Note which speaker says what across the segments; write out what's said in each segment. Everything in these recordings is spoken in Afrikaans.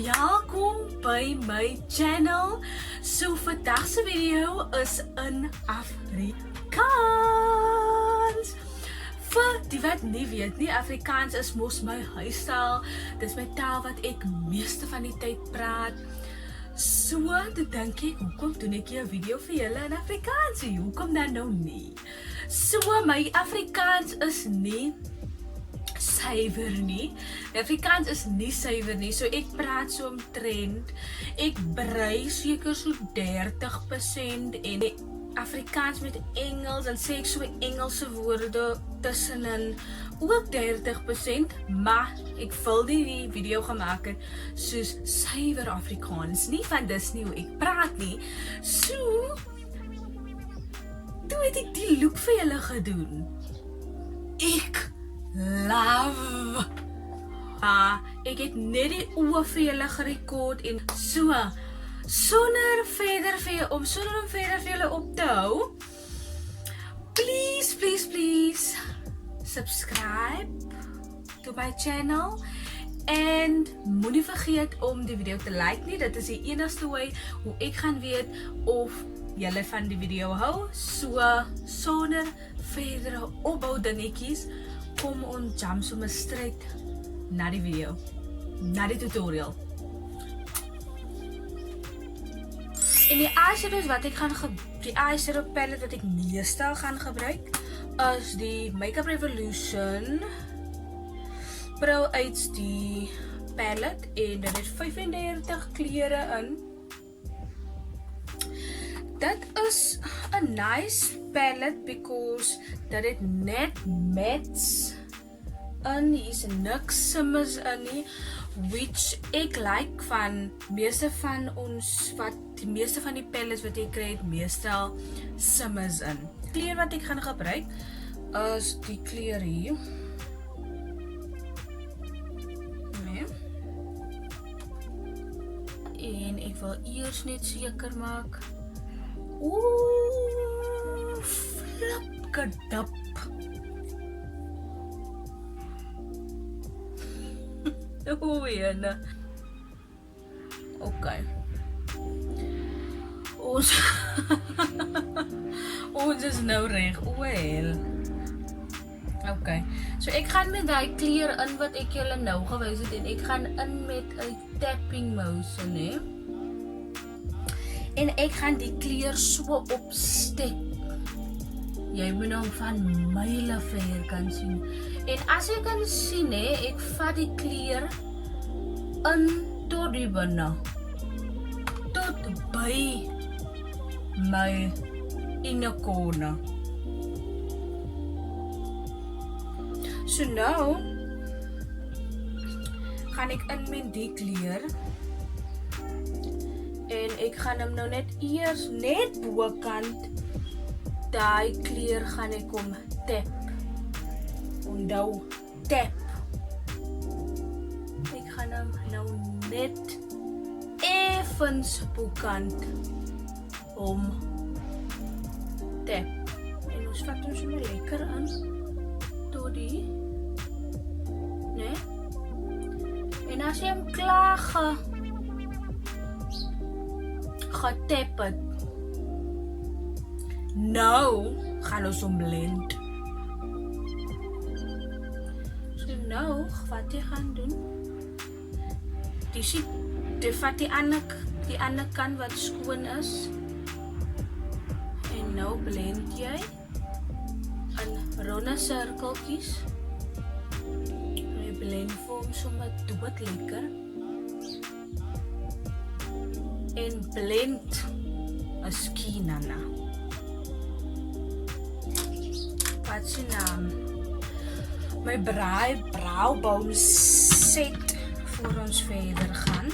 Speaker 1: Welkom by my channel. So vandag se video is in Afrikaans. Vir die wat nie weet nie, Afrikaans is mos my huistaal. Dis my taal wat ek meeste van die tyd praat. So, toe dink ek, hoekom doen ek 'n video vir julle in Afrikaans? Hoekom dan nou nie? So, my Afrikaans is nie suiwer nie. Afrikaans is nie suiwer nie. So ek praat so omtrent. Ek brei seker so 30% en Afrikaans met Engels en sê ek so Engelse woorde tussenin ook 30%, maar ek wil die video gemaak het soos suiwer Afrikaans nie, want dis nie hoe ek praat nie. So toe het ek die look vir julle gedoen. Ek love. Ek het net die oë vir julle gerekord en so sonder om verder vir julle op te hou. Please subscribe to my channel en moenie vergeet om die video te like nie. Dit is die enigste way hoe ek gaan weet of julle van die video hou. So sonder verdere opbou dingetjies, kom ons jump sommer straight na die video, na die tutorial. En die eyeshadows wat ek gaan die eyeshadow palette wat ek meestal gaan gebruik is die Makeup Revolution Pro HD palette en dit het 35 kleure in. Dit is 'n nice palette because dat dit net mattes in, hier's niks shimmers in nie, which ek like van meeste van die palettes wat ek kry het meestal shimmers in. Die kleur wat ek gaan gebruik is die kleur hier. Nee. En ek wil eers net seker maak. Oeh, flapkadap. Oeh, jene. Oké. Ons is nou reg. Wel. Oké. So ek gaan met die kleur in wat ek julle nou gewys het en ek gaan in met 'n tapping motion, hè. En ek gaan die kleur so opstek. Jy moet nou van myle ver kan sien. En as jy kan sien, ek vat die kleur in tot die binne. Tot by my innerkone. So nou gaan ek in met die kleur. En ek gaan hem nou net eers net bokant daai kleur gaan ek kom tap. Onthou, tap. Ek gaan hem nou net effens bokant om tap. En ons vat ons sommer lekker aan tot die, né? En as jy hem klaar getap het, nou gaan ons hom blend. So nou, wat jy gaan doen, jy vat die ander kant wat skoon is, en nou blend jy in ronde sirkeltjies. Jy blend vir hom sommer dood lekker. En blend 'n skinana. Wat is die naam? My brauwbone set voor ons verder gaan.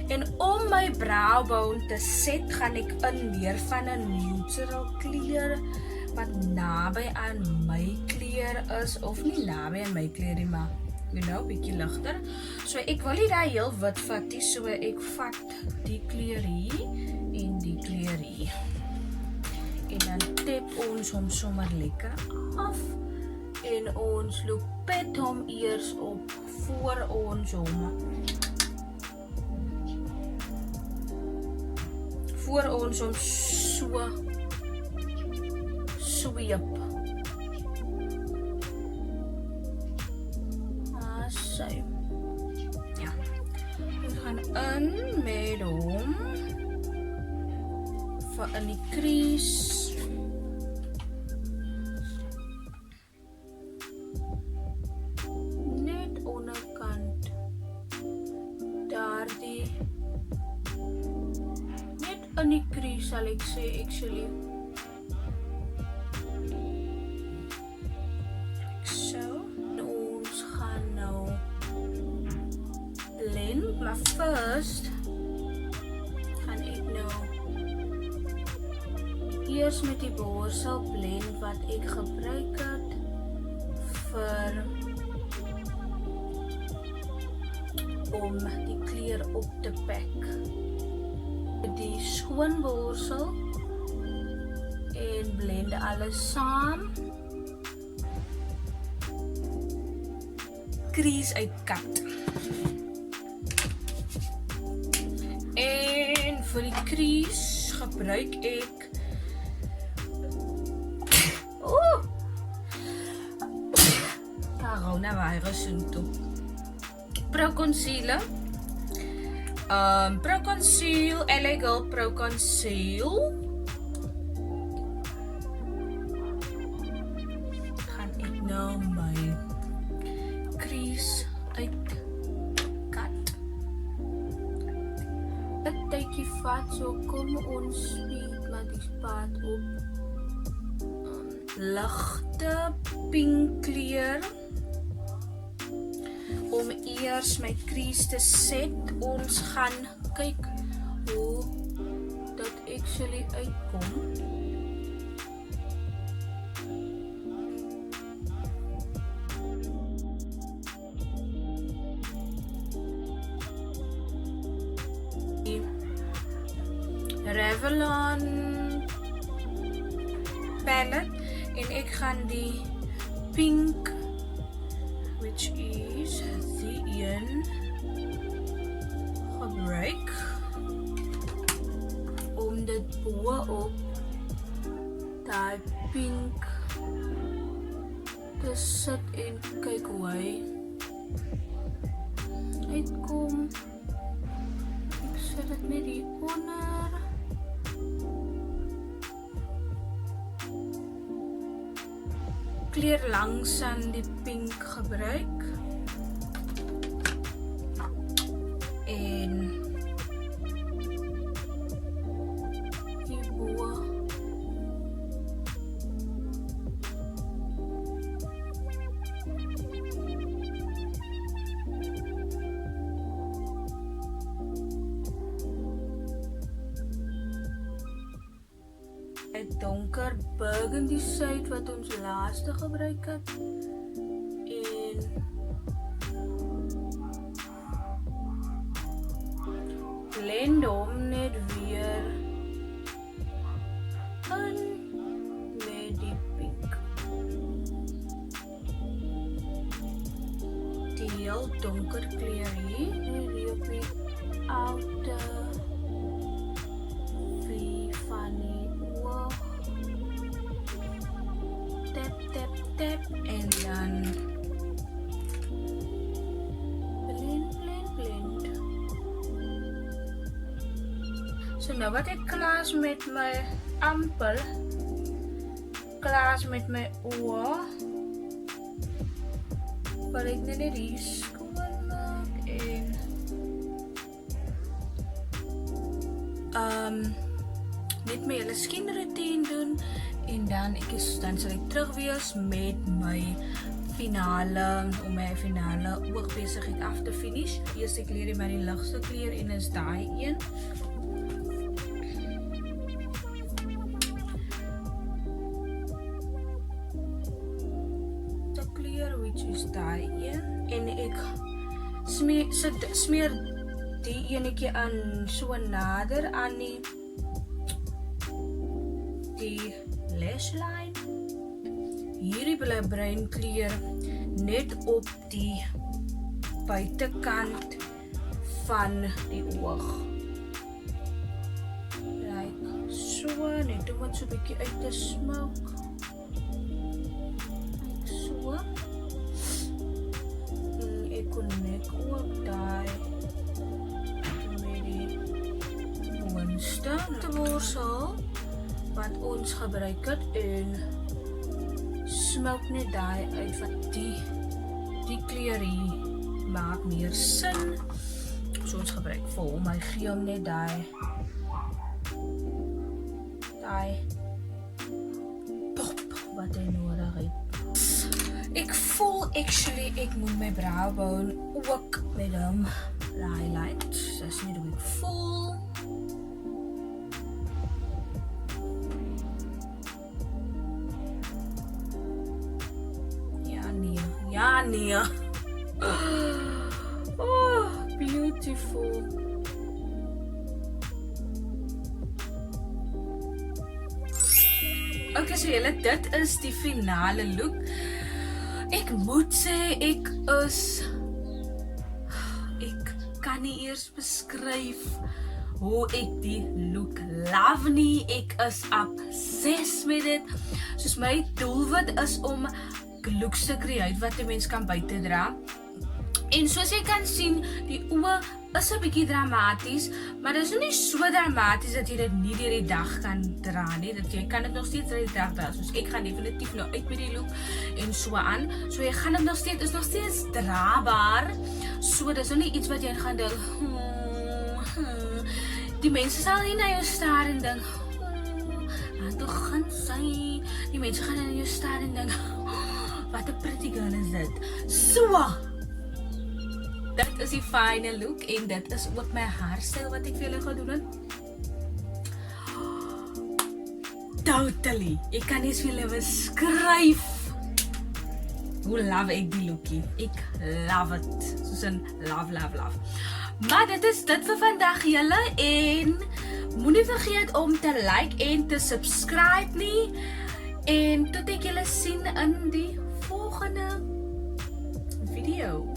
Speaker 1: En om my brauwbone te set, gaan ek in meer van 'n neutral kleur wat naby aan my kleur is, of nie naby aan my kleur nie, maar bietjie ligter. So ek wil nie daai heel wit vat nie, so ek vat die kleur hier en die kleur hier. En dan tap ons hom sommer lekker af En ons loopet hom eers op voor ons hom so sweep. So. Ja. Ons gaan in met hom vir in die crease. Net onderkant. Daardie. Net in die crease sal ek sê actually. Maar first gaan ek nou eers met die borsel blend wat ek gebruik het vir om die kleur op te pak. Die skoon borsel en blend alles saam. Crease uitkat. En vir die crease gebruik ek coronavirus toe. Pro.conceal. Pro.conceal, L.AGirl Pro.conceal. Gaan ek nou my crease uit. Tydjie vat, so kom ons speed maar die pad op ligte pink kleur om eers my crease te set. Ons gaan kyk hoe dat actually uitkom. Revlon Palette en ek gaan die pink, which is die een, gebruik om dit boop die pink te sit en kyk hoe hy uitkom. Ek sit dit net hier onder. Kleur langs aan die pink gebruik en hierbo donker burgundy shade wat ons laaste gebruik het en blend hom net weer in met die pink. Die heel donker kleur hier en die op die outer van die tap en dan blend. So nou wat ek klaar is met my ampel, klaar is met my oor, wil ek net hier skoon maak en net my hele skin routine doen. En dan sal ek terug wees met my finale, om my finale oogbesigheid af te finish. Eerste kleur is my die ligste kleur en is daai een. Die kleur which is daai een en ek smeer die enetjie aan so nader aan die lash line hierdie bruin kleur net op die buitekant van die oog. Like so, net om het so 'n bietjie uit te smoke. Like so. Ek kon net ook daai met die boonste te borsel wat ons gebruik het en smoke net daai uit van die kleur hier maak meer sin. So ons gebruik vol, maar ek gee hom net daai pop wat hy nodig het. Ek voel actually ek moet my browbone ook met hom highlight. Dis nie hoe ek voel. Ja, nee. Oh, beautiful. Okay, so julle, dit is die finale look. Ek moet sê, ek kan nie eers beskryf hoe ek die look love nie. Ek is obsessed met dit. Soos my doelwit is om looks te create wat 'n mens kan buite dra. En soos jy kan sien, die oë is 'n bietjie dramaties, maar dit is nie so dramaties dat jy dit nie deur die dag kan dra nie. Dat jy kan dit nog steeds deur die dag dra. Soos ek gaan definitief nou uit met die look en so aan. So jy gaan dit nog steeds drabaar. So dis nou nie iets wat jy gaan dink. Die mense sal nie na jou staar en dink, "Wat toe gaan sy?" Die mense gaan na jou staar en dink, "Wat 'n pretty girl is dit." So, dit is die final look en dit is ook my haarstyl wat ek vir julle gedoen het. Totally. Ek kan nie vir julle beskryf hoe love ek die lookie. Ek love it. Soos in love. Maar dit is dit vir vandag julle en moenie vergeet om te like en te subscribe nie. En tot ek julle sien in die volgende video.